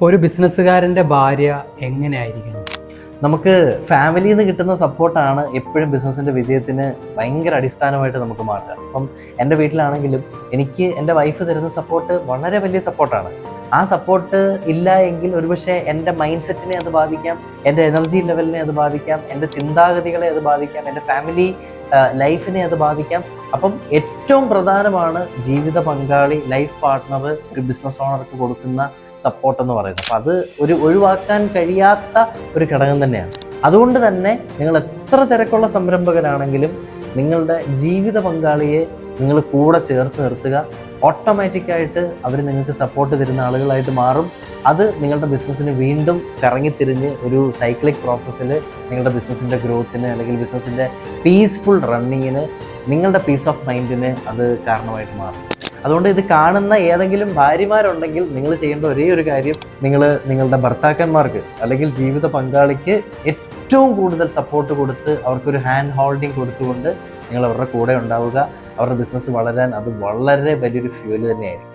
ഒരു ബിസിനസ്സുകാരൻ്റെ ഭാര്യ എങ്ങനെയായിരിക്കണം? നമുക്ക് ഫാമിലിയിൽ നിന്ന് കിട്ടുന്ന സപ്പോർട്ടാണ് എപ്പോഴും ബിസിനസ്സിൻ്റെ വിജയത്തിന് ഭയങ്കര അടിസ്ഥാനമായിട്ട് നമുക്ക് മാറ്റുക. അപ്പം എൻ്റെ വീട്ടിലാണെങ്കിലും എനിക്ക് എൻ്റെ വൈഫ് തരുന്ന സപ്പോർട്ട് വളരെ വലിയ സപ്പോർട്ടാണ്. ആ സപ്പോർട്ട് ഇല്ല എങ്കിൽ ഒരുപക്ഷെ എൻ്റെ മൈൻഡ് സെറ്റിനെ അത് ബാധിക്കാം, എൻ്റെ എനർജി ലെവലിനെ അത് ബാധിക്കാം, എൻ്റെ ചിന്താഗതികളെ അത് ബാധിക്കാം, എൻ്റെ ഫാമിലി ലൈഫിനെ അത് ബാധിക്കാം. അപ്പം ഏറ്റവും പ്രധാനമാണ് ജീവിത പങ്കാളി, ലൈഫ് പാർട്ട്ണർ ഒരു ബിസിനസ് ഓണർക്ക് കൊടുക്കുന്ന സപ്പോർട്ട് എന്ന് പറയുന്നത്. അപ്പം അത് ഒരു ഒഴിവാക്കാൻ കഴിയാത്ത ഒരു ഘടകം തന്നെയാണ്. അതുകൊണ്ട് തന്നെ നിങ്ങൾ എത്ര തിരക്കുള്ള സംരംഭകരാണെങ്കിലും നിങ്ങളുടെ ജീവിത പങ്കാളിയെ നിങ്ങൾ കൂടെ ചേർത്ത് നിർത്തുക. ഓട്ടോമാറ്റിക്കായിട്ട് അവർ നിങ്ങൾക്ക് സപ്പോർട്ട് തരുന്ന ആളുകളായിട്ട് മാറും. അത് നിങ്ങളുടെ ബിസിനസ്സിന് വീണ്ടും കറങ്ങിത്തിരിഞ്ഞ് ഒരു സൈക്ലിക് പ്രോസസ്സിൽ നിങ്ങളുടെ ബിസിനസ്സിൻ്റെ ഗ്രോത്തിന് അല്ലെങ്കിൽ ബിസിനസ്സിൻ്റെ പീസ്ഫുൾ റണ്ണിങ്ങിന്, നിങ്ങളുടെ പീസ് ഓഫ് മൈൻഡിന് അത് കാരണമായിട്ട് മാറും. അതുകൊണ്ട് ഇത് കാണുന്ന ഏതെങ്കിലും ഭാര്യമാരുണ്ടെങ്കിൽ നിങ്ങൾ ചെയ്യേണ്ട ഒരേ ഒരു കാര്യം, നിങ്ങൾ നിങ്ങളുടെ ഭർത്താക്കന്മാർക്ക് അല്ലെങ്കിൽ ജീവിത പങ്കാളിക്ക് ഏറ്റവും കൂടുതൽ സപ്പോർട്ട് കൊടുത്ത് അവർക്കൊരു ഹാൻഡ് ഹോൾഡിങ് കൊടുത്തുകൊണ്ട് നിങ്ങൾ അവരുടെ കൂടെ ഉണ്ടാവുക. അവരുടെ ബിസിനസ് വളരാൻ അത് വളരെ വലിയൊരു ഫ്യൂല് തന്നെയായിരിക്കും.